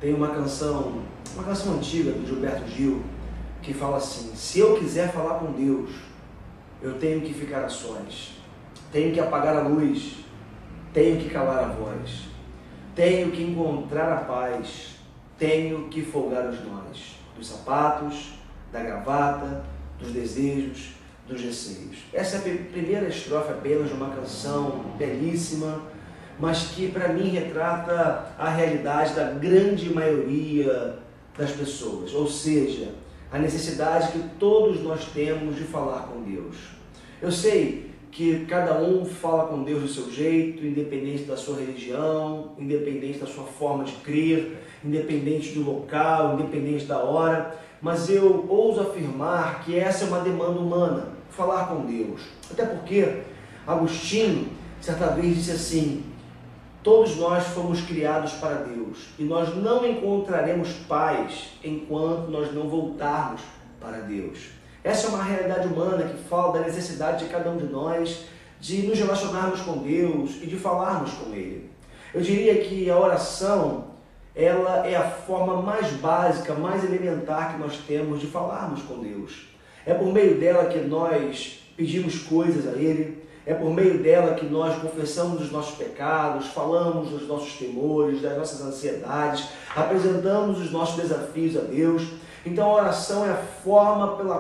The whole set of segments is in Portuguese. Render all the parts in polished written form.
Tem uma canção antiga do Gilberto Gil, que fala assim: se eu quiser falar com Deus, eu tenho que ficar a sós, tenho que apagar a luz, tenho que calar a voz, tenho que encontrar a paz, tenho que folgar os nós, dos sapatos, da gravata, dos desejos, dos receios. Essa é a primeira estrofe apenas de uma canção belíssima, mas que para mim retrata a realidade da grande maioria das pessoas, ou seja, a necessidade que todos nós temos de falar com Deus. Eu sei que cada um fala com Deus do seu jeito, independente da sua religião, independente da sua forma de crer, independente do local, independente da hora, mas eu ouso afirmar que essa é uma demanda humana, falar com Deus. Até porque Agostinho, certa vez, disse assim: todos nós fomos criados para Deus e nós não encontraremos paz enquanto nós não voltarmos para Deus. Essa é uma realidade humana que fala da necessidade de cada um de nós de nos relacionarmos com Deus e de falarmos com Ele. Eu diria que a oração, ela é a forma mais básica, mais elementar que nós temos de falarmos com Deus. É por meio dela que nós pedimos coisas a Ele, é por meio dela que nós confessamos os nossos pecados, falamos dos nossos temores, das nossas ansiedades, apresentamos os nossos desafios a Deus. Então a oração é a forma com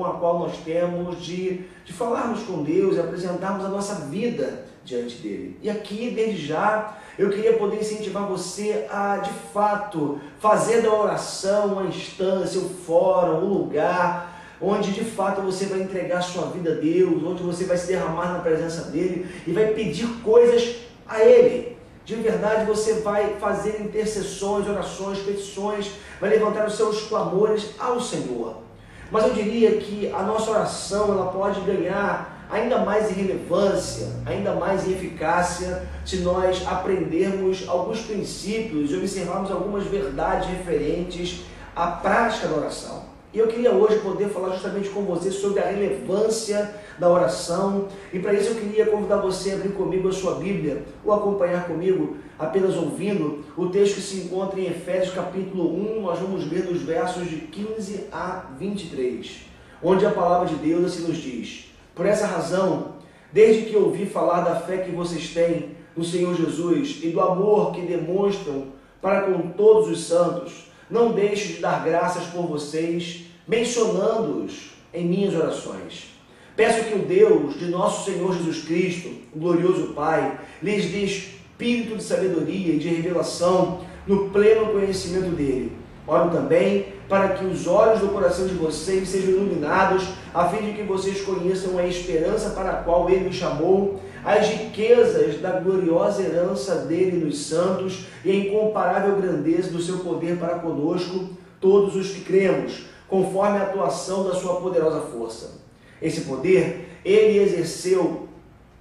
a qual nós temos de falarmos com Deus e apresentarmos a nossa vida diante dele. E aqui, desde já, eu queria poder incentivar você a, de fato, fazer da oração uma instância, um fórum, um lugar onde de fato você vai entregar a sua vida a Deus, onde você vai se derramar na presença dele e vai pedir coisas a ele. De verdade, você vai fazer intercessões, orações, petições, vai levantar os seus clamores ao Senhor. Mas eu diria que a nossa oração, ela pode ganhar ainda mais em relevância, ainda mais em eficácia, se nós aprendermos alguns princípios e observarmos algumas verdades referentes à prática da oração. E eu queria hoje poder falar justamente com você sobre a relevância da oração. E para isso eu queria convidar você a abrir comigo a sua Bíblia, ou acompanhar comigo, apenas ouvindo, o texto que se encontra em Efésios capítulo 1, nós vamos ler dos versos de 15 a 23, onde a palavra de Deus assim nos diz: por essa razão, desde que ouvi falar da fé que vocês têm no Senhor Jesus e do amor que demonstram para com todos os santos, não deixo de dar graças por vocês, mencionando-os em minhas orações. Peço que o Deus de nosso Senhor Jesus Cristo, o glorioso Pai, lhes dê espírito de sabedoria e de revelação no pleno conhecimento dele. Oro também para que os olhos do coração de vocês sejam iluminados, a fim de que vocês conheçam a esperança para a qual ele me chamou, as riquezas da gloriosa herança dele nos santos e a incomparável grandeza do seu poder para conosco, todos os que cremos, conforme a atuação da sua poderosa força. Esse poder ele exerceu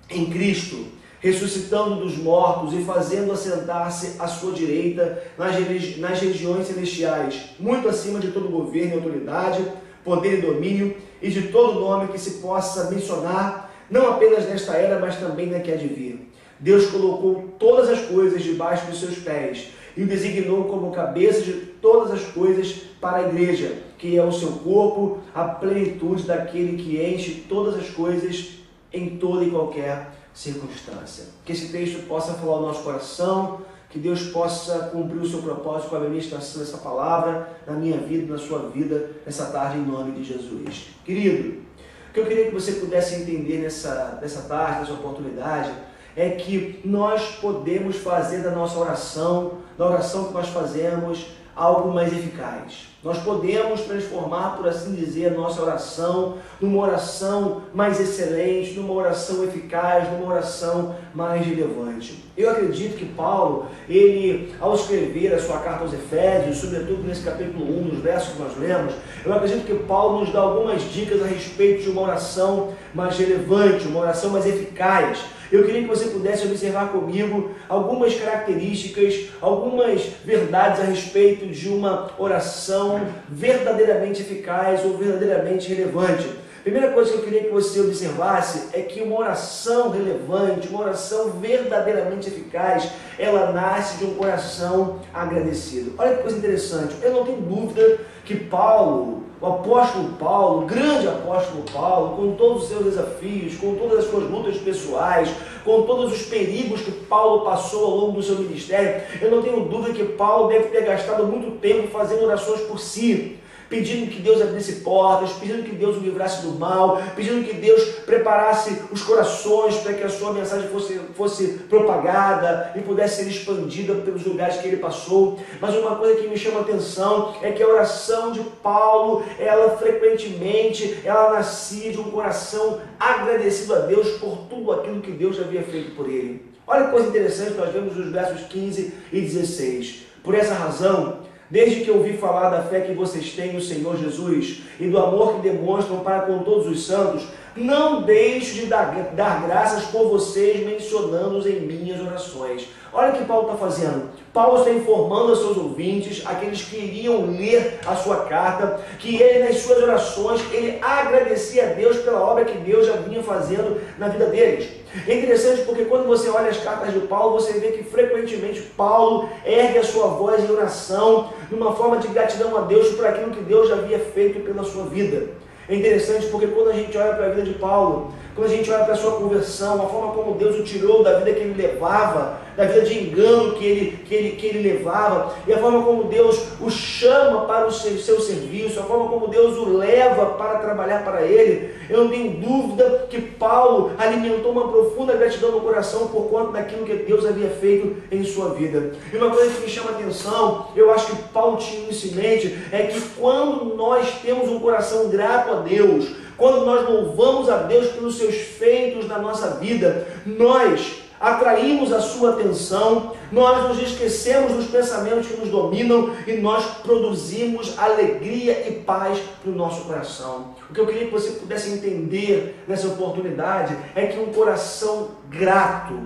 em Cristo, ressuscitando dos mortos e fazendo assentar-se à sua direita nas regiões celestiais, muito acima de todo governo e autoridade, poder e domínio, e de todo nome que se possa mencionar, não apenas nesta era, mas também na que há de vir. Deus colocou todas as coisas debaixo dos seus pés e o designou como cabeça de todas as coisas para a igreja, que é o seu corpo, a plenitude daquele que enche todas as coisas em toda e qualquer circunstância. Que esse texto possa falar ao nosso coração, que Deus possa cumprir o seu propósito com a ministração dessa palavra na minha vida, na sua vida, nessa tarde, em nome de Jesus. Querido, o que eu queria que você pudesse entender nessa tarde, nessa oportunidade, é que nós podemos fazer da nossa oração, da oração que nós fazemos, algo mais eficaz. Nós podemos transformar, por assim dizer, a nossa oração numa oração mais excelente, numa oração eficaz, numa oração mais relevante. Eu acredito que Paulo, ele, ao escrever a sua carta aos Efésios, sobretudo nesse capítulo 1, nos versos que nós lemos, eu acredito que Paulo nos dá algumas dicas a respeito de uma oração mais relevante, uma oração mais eficaz. Eu queria que você pudesse observar comigo algumas características, algumas verdades a respeito de uma oração verdadeiramente eficaz ou verdadeiramente relevante. Primeira coisa que eu queria que você observasse é que uma oração relevante, uma oração verdadeiramente eficaz, ela nasce de um coração agradecido. Olha que coisa interessante, eu não tenho dúvida que Paulo, o apóstolo Paulo, o grande apóstolo Paulo, com todos os seus desafios, com todas as suas lutas pessoais, com todos os perigos que Paulo passou ao longo do seu ministério, eu não tenho dúvida que Paulo deve ter gastado muito tempo fazendo orações por si, pedindo que Deus abrisse portas, pedindo que Deus o livrasse do mal, pedindo que Deus preparasse os corações para que a sua mensagem fosse propagada e pudesse ser expandida pelos lugares que ele passou. Mas uma coisa que me chama a atenção é que a oração de Paulo, ela frequentemente, ela nascia de um coração agradecido a Deus por tudo aquilo que Deus havia feito por ele. Olha que coisa interessante, nós vemos nos versos 15 e 16. Por essa razão, desde que ouvi falar da fé que vocês têm no Senhor Jesus e do amor que demonstram para com todos os santos, não deixo de dar graças por vocês, mencionando-os em minhas orações. Olha o que Paulo está fazendo. Paulo está informando aos seus ouvintes, aqueles que iriam ler a sua carta, que ele, nas suas orações, ele agradecia a Deus pela obra que Deus já vinha fazendo na vida deles. É interessante porque quando você olha as cartas de Paulo, você vê que frequentemente Paulo ergue a sua voz em oração, numa forma de gratidão a Deus por aquilo que Deus já havia feito pela sua vida. É interessante porque quando a gente olha para a vida de Paulo, quando a gente olha para a sua conversão, a forma como Deus o tirou da vida que ele levava, da vida de engano que ele levava, e a forma como Deus o chama para o seu serviço, a forma como Deus o leva para trabalhar para ele, eu não tenho dúvida que Paulo alimentou uma profunda gratidão no coração por conta daquilo que Deus havia feito em sua vida. E uma coisa que me chama a atenção, eu acho que Paulo tinha isso em mente, é que quando nós temos um coração grato a Deus, quando nós louvamos a Deus pelos seus feitos na nossa vida, nós atraímos a sua atenção, nós nos esquecemos dos pensamentos que nos dominam e nós produzimos alegria e paz para o nosso coração. O que eu queria que você pudesse entender nessa oportunidade é que um coração grato,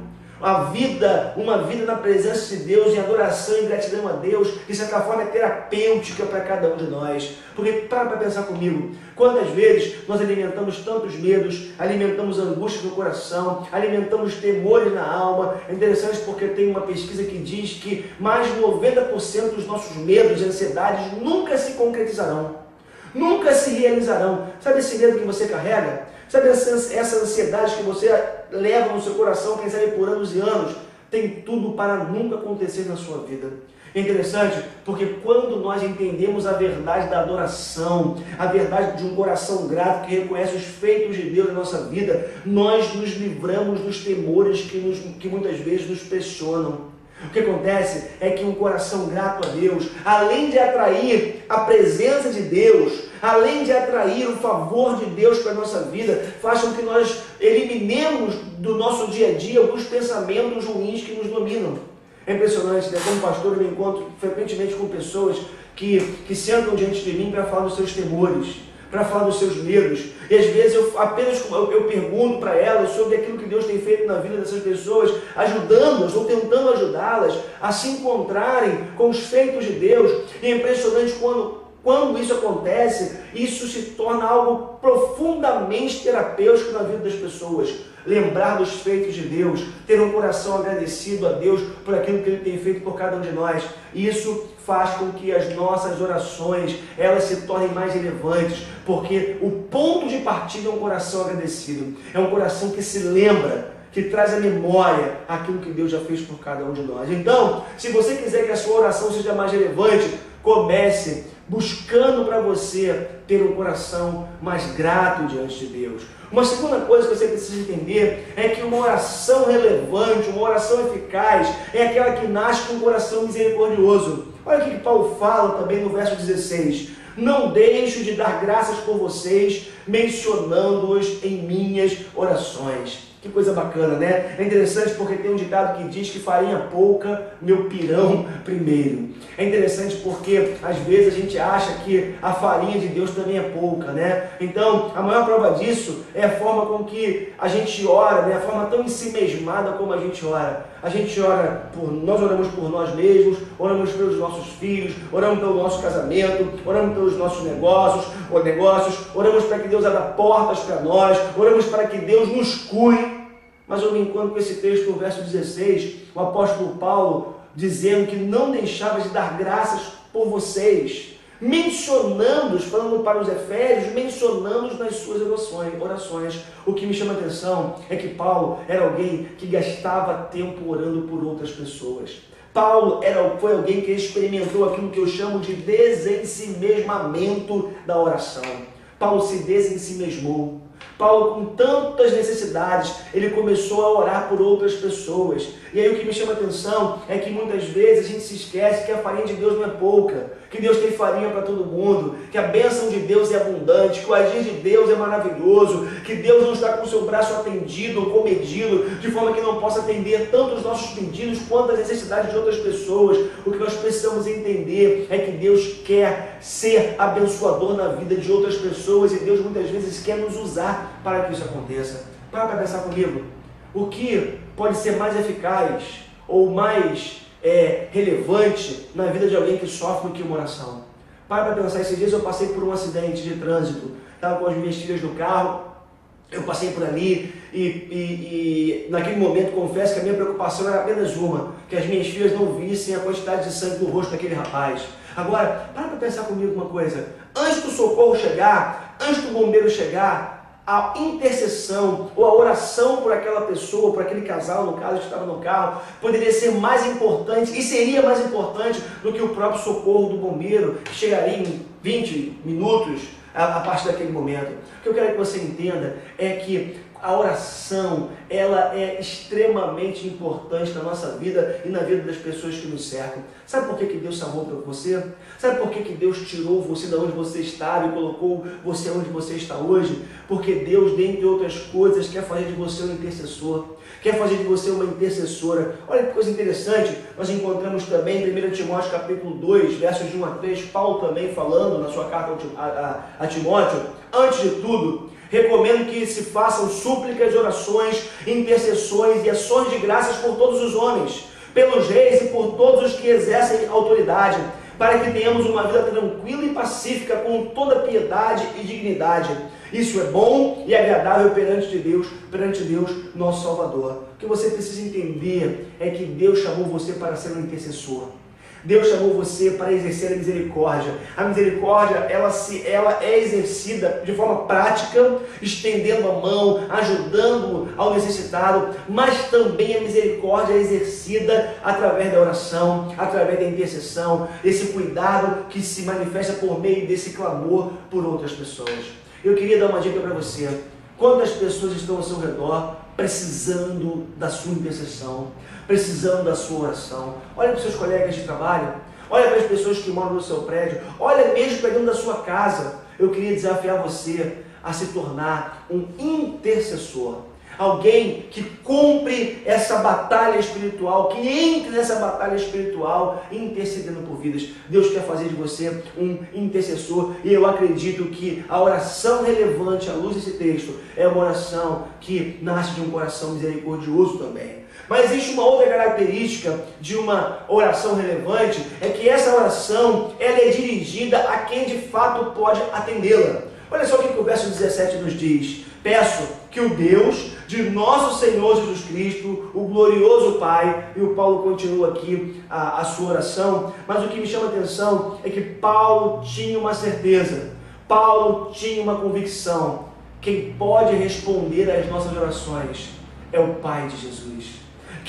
uma vida na presença de Deus, em adoração e gratidão a Deus, de certa forma é terapêutica para cada um de nós. Porque, para pensar comigo, quantas vezes nós alimentamos tantos medos, alimentamos angústias no coração, alimentamos temores na alma. É interessante porque tem uma pesquisa que diz que mais de 90% dos nossos medos e ansiedades nunca se concretizarão, nunca se realizarão. Sabe esse medo que você carrega? Sabe essa ansiedade que você leva no seu coração, quem sabe por anos e anos, tem tudo para nunca acontecer na sua vida. É interessante porque quando nós entendemos a verdade da adoração, a verdade de um coração grato que reconhece os feitos de Deus na nossa vida, nós nos livramos dos temores que muitas vezes nos pressionam. O que acontece é que um coração grato a Deus, além de atrair a presença de Deus, além de atrair o favor de Deus para a nossa vida, faz com que nós eliminemos do nosso dia a dia alguns pensamentos ruins que nos dominam. É impressionante, né? Como pastor, eu me encontro frequentemente com pessoas que sentam diante de mim para falar dos seus temores, para falar dos seus medos. E às vezes eu pergunto para elas sobre aquilo que Deus tem feito na vida dessas pessoas, ajudando-as ou tentando ajudá-las a se encontrarem com os feitos de Deus. E é impressionante quando isso acontece, isso se torna algo profundamente terapêutico na vida das pessoas. Lembrar dos feitos de Deus, ter um coração agradecido a Deus por aquilo que Ele tem feito por cada um de nós. Isso faz com que as nossas orações, elas se tornem mais relevantes, porque o ponto de partida é um coração agradecido, é um coração que se lembra, que traz à memória aquilo que Deus já fez por cada um de nós. Então, se você quiser que a sua oração seja mais relevante, comece buscando para você ter um coração mais grato diante de Deus. Uma segunda coisa que você precisa entender é que uma oração relevante, uma oração eficaz, é aquela que nasce com um coração misericordioso. Olha o que Paulo fala também no verso 16. Não deixo de dar graças por vocês, mencionando-os em minhas orações. Que coisa bacana, né? É interessante porque tem um ditado que diz que farinha pouca, meu pirão primeiro. É interessante porque às vezes a gente acha que a farinha de Deus também é pouca, né? Então, a maior prova disso é a forma com que a gente ora, né? A forma tão ensimesmada como a gente ora. A gente ora, nós oramos por nós mesmos, oramos pelos nossos filhos, oramos pelo nosso casamento, oramos pelos nossos negócios, oramos para que Deus abra portas para nós, oramos para que Deus nos cure. Mas eu me encontro com esse texto no verso 16, o apóstolo Paulo dizendo que não deixava de dar graças por vocês, mencionando-os, falando para os efésios, mencionando-os nas suas orações. O que me chama a atenção é que Paulo era alguém que gastava tempo orando por outras pessoas. Paulo foi alguém que experimentou aquilo que eu chamo de desensimesmamento da oração. Paulo se desensimesmou. Paulo, com tantas necessidades, ele começou a orar por outras pessoas. E aí o que me chama a atenção é que muitas vezes a gente se esquece que a farinha de Deus não é pouca, que Deus tem farinha para todo mundo, que a bênção de Deus é abundante, que o agir de Deus é maravilhoso, que Deus não está com o seu braço atendido ou comedido, de forma que não possa atender tanto os nossos pedidos quanto as necessidades de outras pessoas. O que nós precisamos entender é que Deus quer ser abençoador na vida de outras pessoas e Deus muitas vezes quer nos usar para que isso aconteça. Para pensar comigo, o que pode ser mais eficaz ou mais relevante na vida de alguém que sofre do que uma oração? Para pensar, esses dias eu passei por um acidente de trânsito, estava com as minhas filhas no carro, eu passei por ali e naquele momento confesso que a minha preocupação era apenas uma, que as minhas filhas não vissem a quantidade de sangue no rosto daquele rapaz. Agora, para pensar comigo uma coisa, antes do socorro chegar, antes do bombeiro chegar, a intercessão ou a oração por aquela pessoa, por aquele casal, no caso que estava no carro, poderia ser mais importante e seria mais importante do que o próprio socorro do bombeiro, que chegaria em 20 minutos a partir daquele momento. O que eu quero que você entenda é que a oração, ela é extremamente importante na nossa vida e na vida das pessoas que nos cercam. Sabe por que Deus salvou para você? Sabe por que Deus tirou você de onde você estava e colocou você onde você está hoje? Porque Deus, dentre outras coisas, quer fazer de você um intercessor, quer fazer de você uma intercessora. Olha que coisa interessante, nós encontramos também em 1 Timóteo capítulo 2, versos de 1 a 3, Paulo também falando na sua carta a Timóteo: antes de tudo, recomendo que se façam súplicas, orações, intercessões e ações de graças por todos os homens, pelos reis e por todos os que exercem autoridade, para que tenhamos uma vida tranquila e pacífica, com toda piedade e dignidade. Isso é bom e agradável perante Deus, nosso Salvador. O que você precisa entender é que Deus chamou você para ser um intercessor. Deus chamou você para exercer a misericórdia. A misericórdia, ela é exercida de forma prática, estendendo a mão, ajudando ao necessitado, mas também a misericórdia é exercida através da oração, através da intercessão, esse cuidado que se manifesta por meio desse clamor por outras pessoas. Eu queria dar uma dica para você. Quantas pessoas estão ao seu redor precisando da sua intercessão, precisando da sua oração? Olha para os seus colegas de trabalho, olha para as pessoas que moram no seu prédio, olha mesmo para dentro da sua casa. Eu queria desafiar você a se tornar um intercessor. Alguém que cumpre essa batalha espiritual, que entre nessa batalha espiritual intercedendo por vidas. Deus quer fazer de você um intercessor, e eu acredito que a oração relevante à luz desse texto é uma oração que nasce de um coração misericordioso também. Mas existe uma outra característica de uma oração relevante, é que essa oração ela é dirigida a quem de fato pode atendê-la. Olha só o que o verso 17 nos diz: peço que o Deus de nosso Senhor Jesus Cristo, o glorioso Pai, e o Paulo continua aqui a sua oração, mas o que me chama a atenção é que Paulo tinha uma certeza, Paulo tinha uma convicção: quem pode responder às nossas orações é o Pai de Jesus.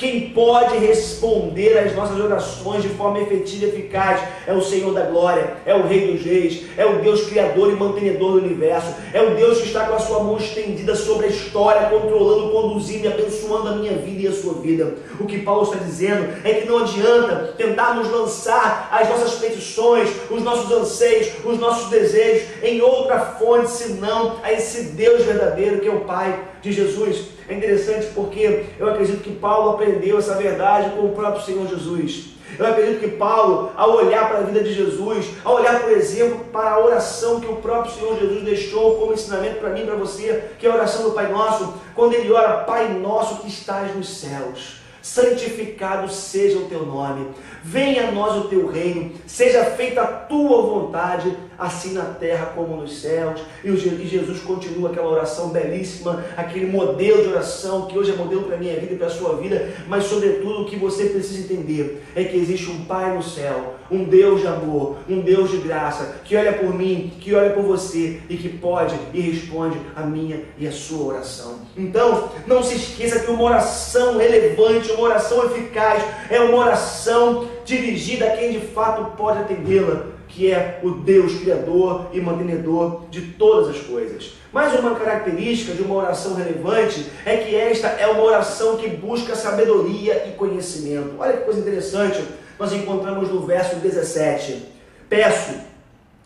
Quem pode responder às nossas orações de forma efetiva e eficaz é o Senhor da glória, é o Rei dos reis, é o Deus criador e mantenedor do universo, é o Deus que está com a sua mão estendida sobre a história, controlando, conduzindo e abençoando a minha vida e a sua vida. O que Paulo está dizendo é que não adianta tentarmos lançar as nossas petições, os nossos anseios, os nossos desejos em outra fonte, senão a esse Deus verdadeiro que é o Pai de Jesus. É interessante porque eu acredito que Paulo aprendeu essa verdade com o próprio Senhor Jesus. Eu acredito que Paulo, ao olhar para a vida de Jesus, ao olhar, por exemplo, para a oração que o próprio Senhor Jesus deixou como ensinamento para mim e para você, que é a oração do Pai Nosso, quando ele ora: Pai Nosso que estás nos céus, santificado seja o teu nome, venha a nós o teu reino, seja feita a tua vontade, assim na terra como nos céus. E Jesus continua aquela oração belíssima, aquele modelo de oração que hoje é modelo para a minha vida e para a sua vida, mas sobretudo o que você precisa entender é que existe um Pai no céu, um Deus de amor, um Deus de graça, que olha por mim, que olha por você e que pode e responde a minha e a sua oração. Então, não se esqueça que uma oração relevante, uma oração eficaz, é uma oração dirigida a quem de fato pode atendê-la, que é o Deus criador e mantenedor de todas as coisas. Mais uma característica de uma oração relevante é que esta é uma oração que busca sabedoria e conhecimento. Olha que coisa interessante, nós encontramos no verso 17: peço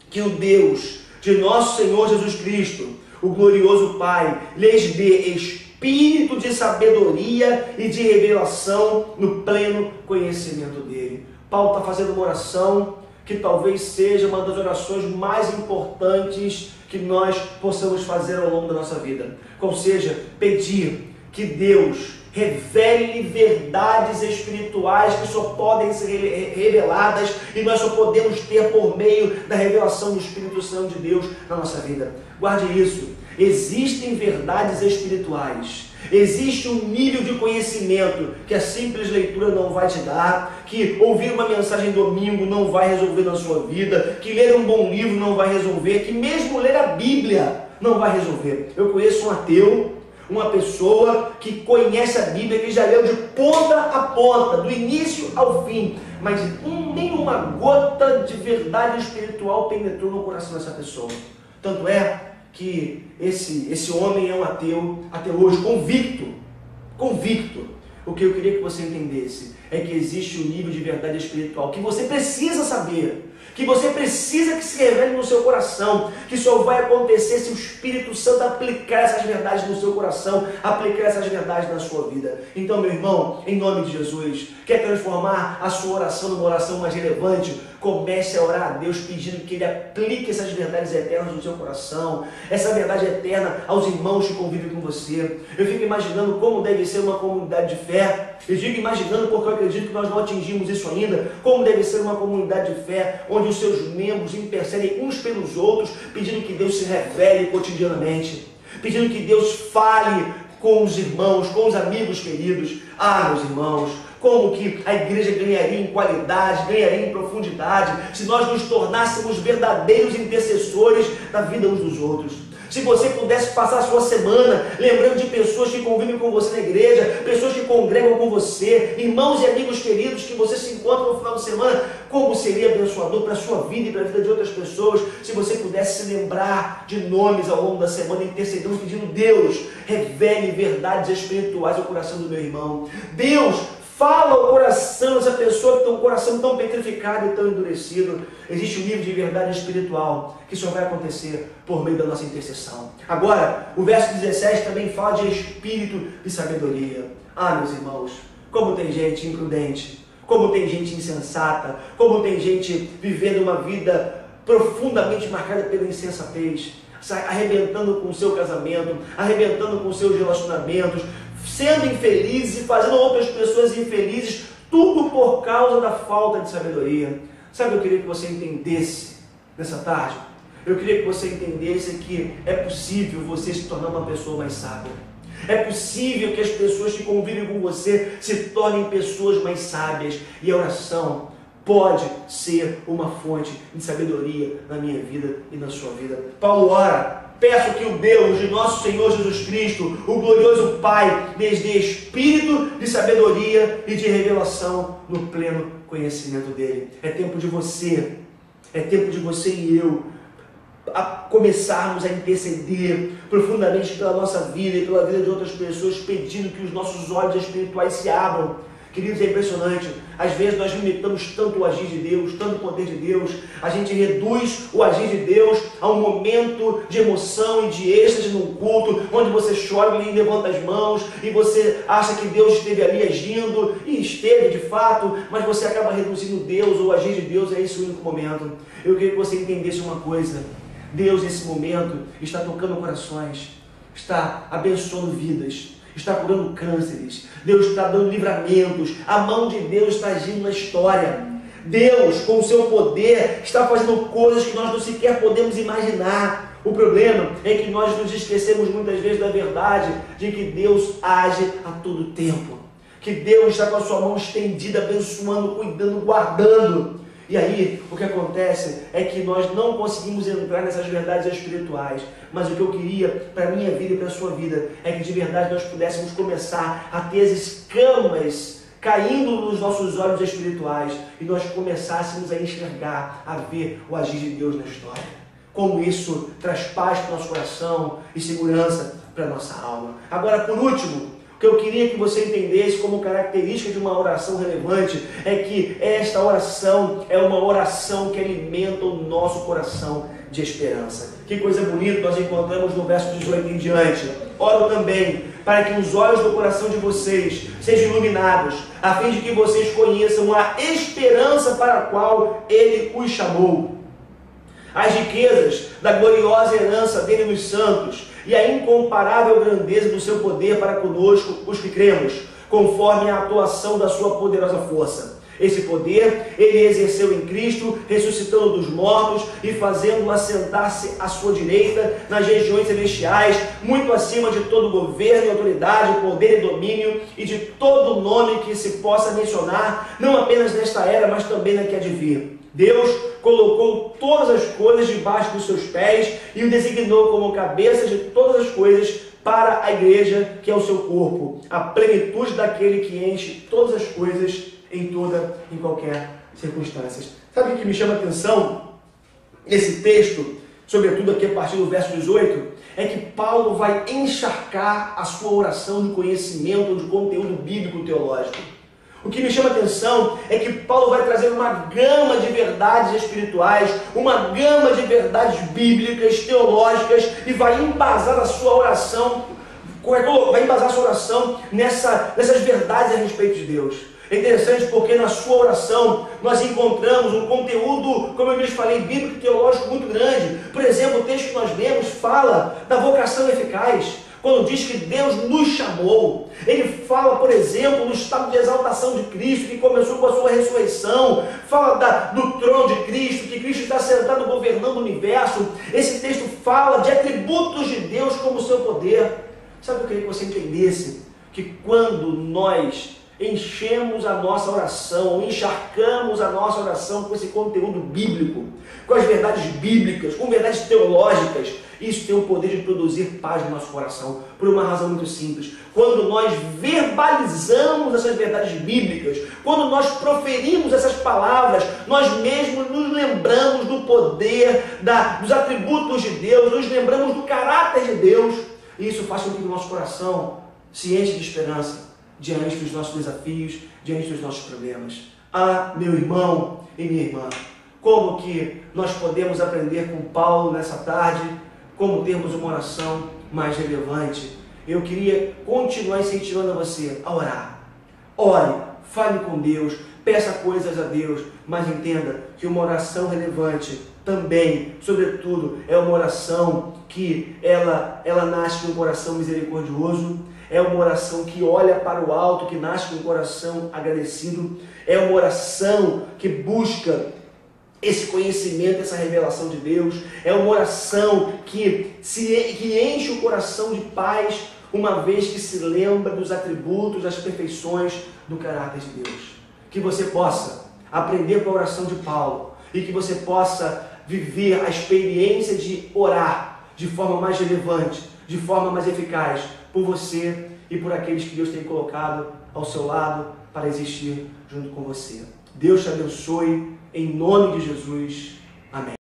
que o Deus de nosso Senhor Jesus Cristo, o glorioso Pai, lhes dê espírito de sabedoria e de revelação no pleno conhecimento dele. Paulo está fazendo uma oração que talvez seja uma das orações mais importantes que nós possamos fazer ao longo da nossa vida. Ou seja, pedir que Deus revele verdades espirituais que só podem ser reveladas e nós só podemos ter por meio da revelação do Espírito Santo de Deus na nossa vida. Guarde isso. Existem verdades espirituais. Existe um nível de conhecimento que a simples leitura não vai te dar, que ouvir uma mensagem domingo não vai resolver na sua vida, que ler um bom livro não vai resolver, que mesmo ler a Bíblia não vai resolver. Eu conheço um ateu, uma pessoa que conhece a Bíblia, que já leu de ponta a ponta, do início ao fim, mas nenhuma gota de verdade espiritual penetrou no coração dessa pessoa. Tanto é que esse homem é um ateu até hoje, convicto. O que eu queria que você entendesse é que existe um nível de verdade espiritual que você precisa saber, que você precisa que se revele no seu coração, que só vai acontecer se o Espírito Santo aplicar essas verdades no seu coração, aplicar essas verdades na sua vida. Então, meu irmão, em nome de Jesus, quer transformar a sua oração numa oração mais relevante? Comece a orar a Deus pedindo que Ele aplique essas verdades eternas no seu coração, essa verdade eterna aos irmãos que convivem com você. Eu fico imaginando como deve ser uma comunidade de fé. Eu fico imaginando, porque eu acredito que nós não atingimos isso ainda, como deve ser uma comunidade de fé, onde os seus membros intercedem uns pelos outros, pedindo que Deus se revele cotidianamente, pedindo que Deus fale com os irmãos, com os amigos queridos. Ah, meus irmãos, como que a igreja ganharia em qualidade, ganharia em profundidade, se nós nos tornássemos verdadeiros intercessores da vida uns dos outros. Se você pudesse passar a sua semana lembrando de pessoas que convivem com você na igreja, pessoas que congregam com você, irmãos e amigos queridos que você se encontra no final de semana, como seria abençoador para a sua vida e para a vida de outras pessoas, se você pudesse se lembrar de nomes ao longo da semana, intercedendo, pedindo: Deus, revele verdades espirituais ao coração do meu irmão. Deus, fala ao coração dessa pessoa que tem um coração tão petrificado e tão endurecido. Existe um nível de verdade espiritual que só vai acontecer por meio da nossa intercessão. Agora, o verso 17 também fala de espírito de sabedoria. Ah, meus irmãos, como tem gente imprudente, como tem gente insensata, como tem gente vivendo uma vida profundamente marcada pela insensatez, arrebentando com o seu casamento, arrebentando com os seus relacionamentos, sendo infelizes e fazendo outras pessoas infelizes, tudo por causa da falta de sabedoria. Sabe, eu queria que você entendesse nessa tarde, eu queria que você entendesse que é possível você se tornar uma pessoa mais sábia. É possível que as pessoas que convivem com você se tornem pessoas mais sábias, e a oração pode ser uma fonte de sabedoria na minha vida e na sua vida. Paulo ora peço que o Deus de nosso Senhor Jesus Cristo, o glorioso Pai, lhes dê espírito de sabedoria e de revelação no pleno conhecimento dele. É tempo de você e eu a começarmos a interceder profundamente pela nossa vida e pela vida de outras pessoas, pedindo que os nossos olhos espirituais se abram. Queridos, é impressionante. Às vezes nós limitamos tanto o agir de Deus, tanto o poder de Deus, a gente reduz o agir de Deus a um momento de emoção e de êxtase num culto, onde você chora e levanta as mãos, e você acha que Deus esteve ali agindo, e esteve de fato, mas você acaba reduzindo Deus, ou o agir de Deus a esse único momento. Eu queria que você entendesse uma coisa: Deus nesse momento está tocando corações, está abençoando vidas, está curando cânceres, Deus está dando livramentos, a mão de Deus está agindo na história. Deus, com o seu poder, está fazendo coisas que nós não sequer podemos imaginar. O problema é que nós nos esquecemos muitas vezes da verdade de que Deus age a todo tempo, que Deus está com a sua mão estendida, abençoando, cuidando, guardando. E aí, o que acontece é que nós não conseguimos entrar nessas verdades espirituais. Mas o que eu queria para a minha vida e para a sua vida é que de verdade nós pudéssemos começar a ter as escamas caindo nos nossos olhos espirituais e nós começássemos a enxergar, a ver o agir de Deus na história. Como isso traz paz para o nosso coração e segurança para a nossa alma. Agora, por último, o que eu queria que você entendesse como característica de uma oração relevante é que esta oração é uma oração que alimenta o nosso coração de esperança. Que coisa bonita nós encontramos no verso 18 em diante. Oro também para que os olhos do coração de vocês sejam iluminados, a fim de que vocês conheçam a esperança para a qual Ele os chamou, as riquezas da gloriosa herança dele nos santos e a incomparável grandeza do seu poder para conosco, os que cremos, conforme a atuação da sua poderosa força. Esse poder ele exerceu em Cristo, ressuscitando dos mortos e fazendo-o assentar-se à sua direita nas regiões celestiais, muito acima de todo governo e autoridade, poder e domínio e de todo nome que se possa mencionar, não apenas nesta era, mas também na que há de vir. Deus colocou todas as coisas debaixo dos seus pés e o designou como cabeça de todas as coisas para a igreja, que é o seu corpo, a plenitude daquele que enche todas as coisas em qualquer circunstância. Sabe o que me chama a atenção nesse texto, sobretudo aqui a partir do verso 18? É que Paulo vai encharcar a sua oração de conhecimento, de conteúdo bíblico teológico. O que me chama a atenção é que Paulo vai trazer uma gama de verdades espirituais, uma gama de verdades bíblicas, teológicas, e vai embasar a sua oração, nessas verdades a respeito de Deus. É interessante porque na sua oração nós encontramos um conteúdo, como eu lhes falei, bíblico e teológico muito grande. Por exemplo, o texto que nós lemos fala da vocação eficaz. Quando diz que Deus nos chamou, ele fala, por exemplo, no estado de exaltação de Cristo, que começou com a sua ressurreição, fala do trono de Cristo, que Cristo está sentado governando o universo. Esse texto fala de atributos de Deus como o seu poder. Sabe o que eu queria que você entendesse? Que quando nós enchemos a nossa oração, encharcamos a nossa oração com esse conteúdo bíblico, com as verdades bíblicas, com verdades teológicas, isso tem o poder de produzir paz no nosso coração, por uma razão muito simples. Quando nós verbalizamos essas verdades bíblicas, quando nós proferimos essas palavras, nós mesmos nos lembramos do poder, dos atributos de Deus, nos lembramos do caráter de Deus, e isso faz com que o nosso coração se enche de esperança diante dos nossos desafios, diante dos nossos problemas. Ah, meu irmão e minha irmã, como que nós podemos aprender com Paulo nessa tarde, como termos uma oração mais relevante? Eu queria continuar incentivando a você a orar. Ore, fale com Deus, peça coisas a Deus, mas entenda que uma oração relevante também, sobretudo, é uma oração que ela nasce com um coração misericordioso, é uma oração que olha para o alto, que nasce com um coração agradecido, é uma oração que busca esse conhecimento, essa revelação de Deus, é uma oração que enche o coração de paz, uma vez que se lembra dos atributos, das perfeições do caráter de Deus. Que você possa aprender com a oração de Paulo e que você possa viver a experiência de orar de forma mais relevante, de forma mais eficaz, por você e por aqueles que Deus tem colocado ao seu lado para existir junto com você. Deus te abençoe, em nome de Jesus. Amém.